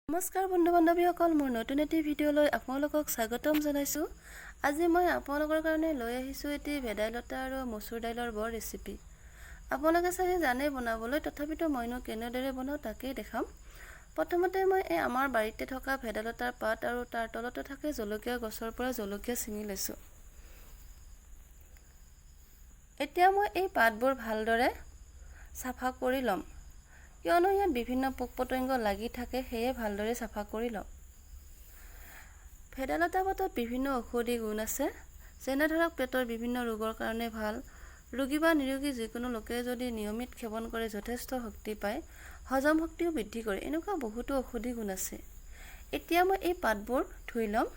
নমস্কাৰ বন্ধু বান্ধৱীসকল, মোৰ নতুন এটি ভিডিঅ'লৈ আপোনালোকক স্বাগতম জনাইছোঁ। আজি মই আপোনালোকৰ কাৰণে লৈ আহিছোঁ এটি ভেদাইলতা আৰু মচুৰ দাইলৰ বৰ ৰেচিপি। আপোনালোকে চাগে জানে বনাবলৈ, তথাপিতো মইনো কেনেদৰে বনাওঁ তাকেই দেখাম। প্ৰথমতে মই আমাৰ বাৰীতে থকা ভেদাইলতাৰ পাত আৰু তাৰ তলতে থাকে জলকীয়া গছৰ পৰা জলকীয়া ছিঙি লৈছোঁ। এতিয়া মই এই পাতবোৰ ভালদৰে চাফা কৰি ল'ম, কিয়নো ইয়াত বিভিন্ন পোক পতংগ লাগি থাকে, সেয়ে ভালদৰে চাফা কৰি লওঁ। ভেদাইলতা পাতত বিভিন্ন ঔষধি গুণ আছে, যেনে ধৰক পেটৰ বিভিন্ন ৰোগৰ কাৰণে ভাল। ৰোগী বা নিৰোগী যিকোনো লোকে যদি নিয়মিত সেৱন কৰে যথেষ্ট শক্তি পায়, হজম শক্তিও বৃদ্ধি কৰে। এনেকুৱা বহুতো ঔষধি গুণ আছে। এতিয়া মই এই পাতবোৰ ধুই ল'ম।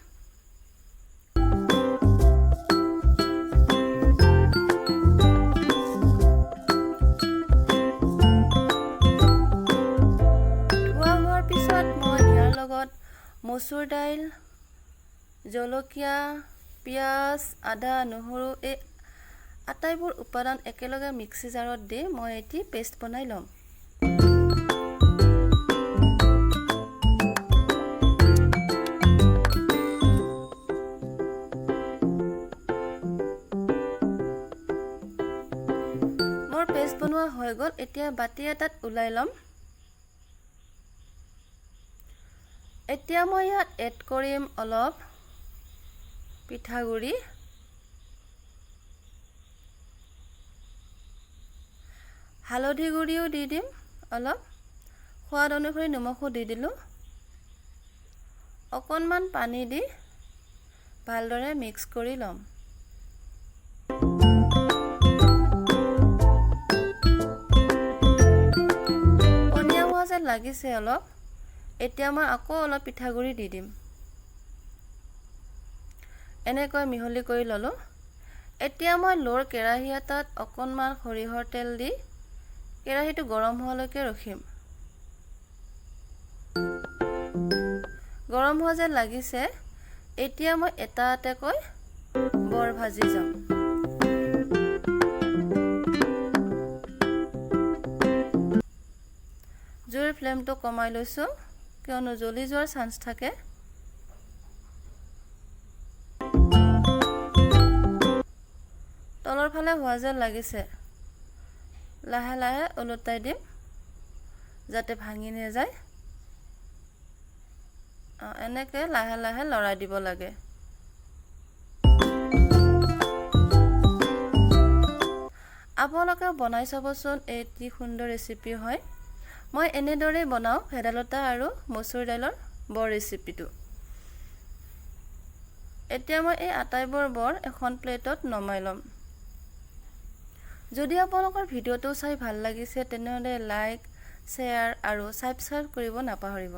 মচুৰ দাইল, জলকীয়া, পিঁয়াজ, আদা, নহৰু এই আটাইবোৰ উপাদান একেলগে মিক্সি জাৰত দি মই এটি পেষ্ট বনাই ল'ম। মোৰ পেষ্ট বনোৱা হৈ গ'ল। এতিয়া বাতি এটাত ওলাই ল'ম। এতিয়া মই ইয়াত এড কৰিম অলপ পিঠাগুড়ি, হালধি গুড়িও দি দিম অলপ, সোৱাদ অনুসৰি নিমখো দি দিলোঁ। অকণমান পানী দি ভালদৰে মিক্স কৰি ল'ম। পনীয়া হোৱা যেন লাগিছে অলপ। এতিয়া মই আকৌ অলপ পিঠাগুড়ি দি দিম। এনেকৈ মিহলি কৰি ল'লোঁ। এতিয়া মই লোৰ কেৰাহী এটাত অকণমান সৰিয়হৰ তেল দি কেৰাহীটো গৰম হোৱালৈকে ৰখিম। গৰম হোৱা যেন লাগিছে। এতিয়া মই এটা এটাকৈ বৰ ভাজি যাম। জুইৰ ফ্লেমটো কমাই লৈছোঁ, কিয়নো জ্বলি যোৱাৰ চান্স থাকে। তলৰ ফালে হোৱা যেন লাগিছে। লাহে লাহে ওলটাই দিম যাতে ভাঙি নাযায়। এনেকৈ লাহে লাহে লৰাই দিব লাগে। আপোনালোকে বনাই চাবচোন, এটি সুন্দৰ ৰেচিপি হয়। মই এনেদৰেই বনাওঁ ভেদাইলতা আৰু মচুৰ দাইলৰ বৰ ৰেচিপিটো। এতিয়া মই এই আটাইবোৰ বৰ এখন প্লেটত নমাই ল'ম। যদি আপোনালোকৰ ভিডিঅ'টো চাই ভাল লাগিছে, তেনেহ'লে লাইক, শ্বেয়াৰ আৰু ছাবস্ক্ৰাইব কৰিব নাপাহৰিব।